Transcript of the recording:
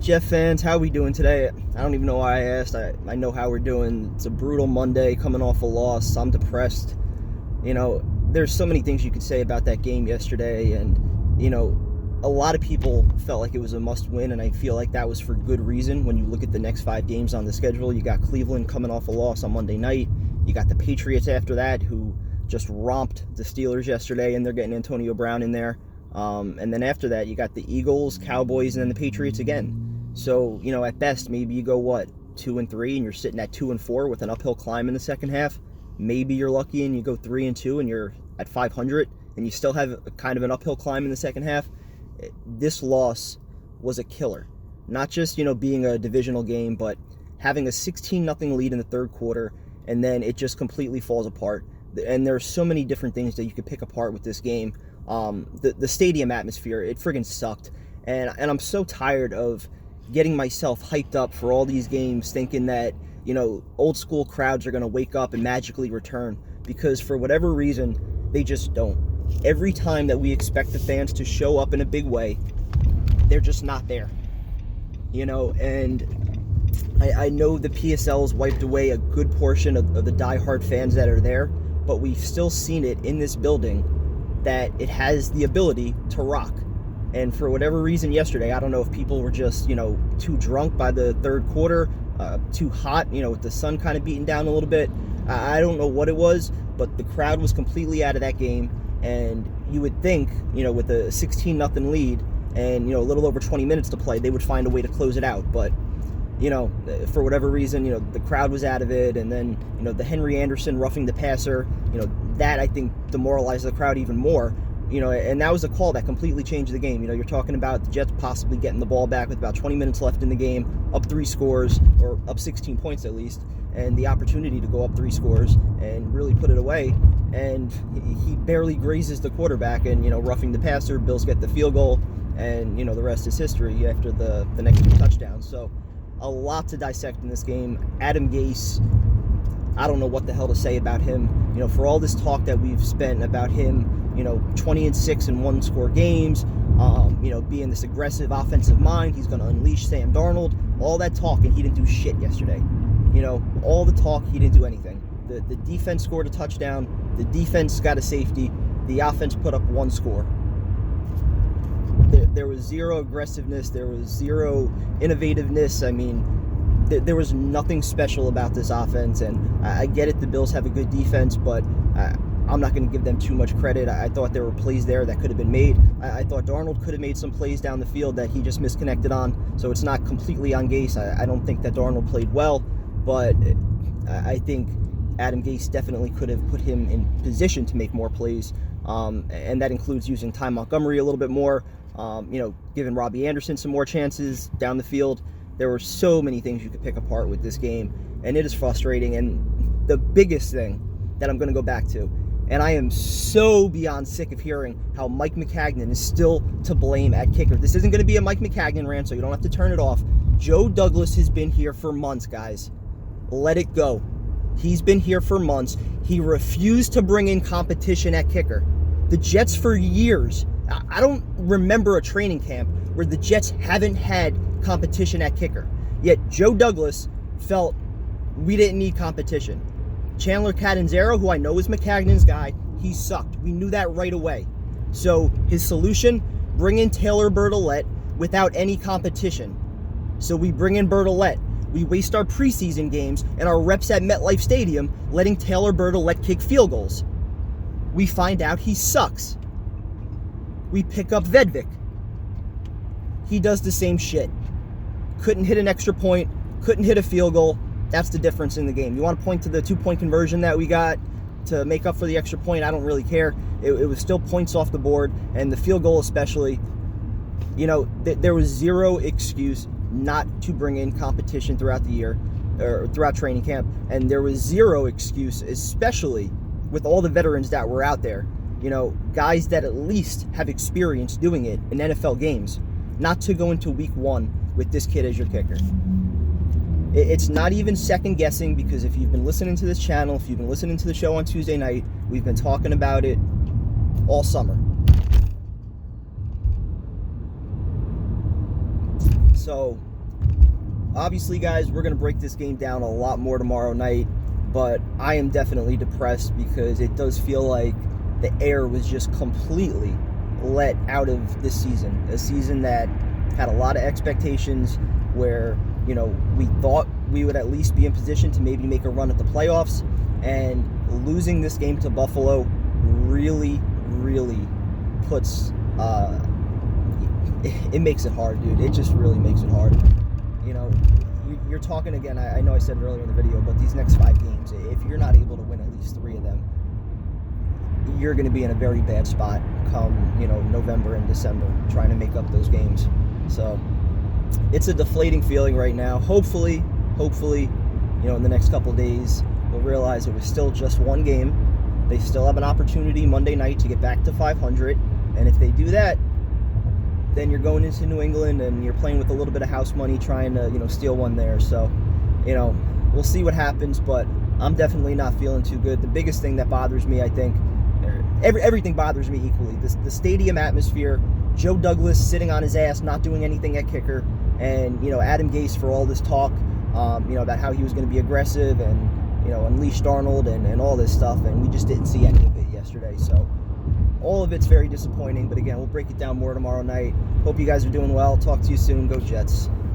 Jeff fans, how are we doing today? I don't even know why I asked. I know how we're doing. It's a brutal Monday coming off a loss. I'm depressed. There's so many things you could say about that game yesterday, and, a lot of people felt like it was a must-win, and I feel like that was for good reason. When you look at the next 5 games on the schedule, you got Cleveland coming off a loss on Monday night. You got the Patriots after that, who just romped the Steelers yesterday, and they're getting Antonio Brown in there. And then after that, you got the Eagles, Cowboys, and then the Patriots again. So, at best, maybe you go, 2-3, and you're sitting at 2-4 with an uphill climb in the second half. Maybe you're lucky and you go 3-2 and you're at 500, and you still have kind of an uphill climb in the second half. This loss was a killer. Not just, being a divisional game, but having a 16-0 lead in the third quarter, and then it just completely falls apart. And there's so many different things that you could pick apart with this game. The stadium atmosphere, it friggin' sucked. And I'm so tired of getting myself hyped up for all these games thinking that, old school crowds are going to wake up and magically return. Because for whatever reason, they just don't. Every time that we expect the fans to show up in a big way, they're just not there. And I know the PSL's wiped away a good portion of the diehard fans that are there, but we've still seen it in this building that it has the ability to rock. And for whatever reason yesterday, I don't know if people were just, too drunk by the third quarter, too hot, with the sun kind of beating down a little bit. I don't know what it was, but the crowd was completely out of that game. And you would think, with a 16-0 lead and, a little over 20 minutes to play, they would find a way to close it out. But, for whatever reason, the crowd was out of it. And then, the Henry Anderson roughing the passer, that I think demoralized the crowd even more. And that was a call that completely changed the game. You're talking about the Jets possibly getting the ball back with about 20 minutes left in the game, up 3 scores, or up 16 points at least, and the opportunity to go up 3 scores and really put it away. And he barely grazes the quarterback and, roughing the passer. Bills get the field goal, and, the rest is history after the next 2 touchdowns. So a lot to dissect in this game. Adam Gase, I don't know what the hell to say about him. For all this talk that we've spent about him, 20-6 in 1-score games, being this aggressive offensive mind, he's going to unleash Sam Darnold, all that talk, and he didn't do shit yesterday. All the talk, he didn't do anything. The defense scored a touchdown, the defense got a safety, the offense put up 1 score. There was zero aggressiveness, there was zero innovativeness. I mean, there was nothing special about this offense, and I get it, the Bills have a good defense, but I'm not going to give them too much credit. I thought there were plays there that could have been made. I thought Darnold could have made some plays down the field that he just misconnected on, so it's not completely on Gase. I don't think that Darnold played well, but I think Adam Gase definitely could have put him in position to make more plays, and that includes using Ty Montgomery a little bit more, giving Robbie Anderson some more chances down the field. There were so many things you could pick apart with this game, and it is frustrating. And the biggest thing that I'm going to go back to, and I am so beyond sick of hearing how Mike Maccagnan is still to blame at kicker. This isn't going to be a Mike Maccagnan rant, so you don't have to turn it off. Joe Douglas has been here for months, guys. Let it go. He's been here for months. He refused to bring in competition at kicker. The Jets for years, I don't remember a training camp where the Jets haven't had competition at kicker. Yet Joe Douglas felt we didn't need competition. Chandler Catanzaro, who I know is Maccagnan's guy, he sucked. We knew that right away. So his solution, bring in Taylor Bertolette without any competition. So we bring in Bertolette. We waste our preseason games and our reps at MetLife Stadium letting Taylor Bertolette kick field goals. We find out he sucks. We pick up Vedvik. He does the same shit. Couldn't hit an extra point, couldn't hit a field goal. That's the difference in the game. You want to point to the 2-point conversion that we got to make up for the extra point? I don't really care. It was still points off the board, and the field goal especially. There was zero excuse not to bring in competition throughout the year, or throughout training camp, and there was zero excuse, especially with all the veterans that were out there, guys that at least have experience doing it in NFL games, not to go into week 1 with this kid as your kicker. It's not even second guessing, because if you've been listening to this channel, if you've been listening to the show on Tuesday night, we've been talking about it all summer. So obviously, guys, we're going to break this game down a lot more tomorrow night, but I am definitely depressed because it does feel like the air was just completely let out of this season. A season that had a lot of expectations where, we thought we would at least be in position to maybe make a run at the playoffs, and losing this game to Buffalo really, really puts, it makes it hard, dude. It just really makes it hard. You're talking again, I know I said it earlier in the video, but these next 5 games, if you're not able to win at least 3 of them, you're going to be in a very bad spot come, November and December, trying to make up those games. So it's a deflating feeling right now. Hopefully, in the next couple of days, we'll realize it was still just one game. They still have an opportunity Monday night to get back to 500, and if they do that, then you're going into New England and you're playing with a little bit of house money trying to, steal one there. So, we'll see what happens, but I'm definitely not feeling too good. The biggest thing that bothers me, I think, everything bothers me equally. The stadium atmosphere, Joe Douglas sitting on his ass, not doing anything at kicker, and, Adam Gase for all this talk, about how he was going to be aggressive and, unleash Darnold and all this stuff, and we just didn't see any of it yesterday. So all of it's very disappointing, but again, we'll break it down more tomorrow night. Hope you guys are doing well. Talk to you soon. Go Jets.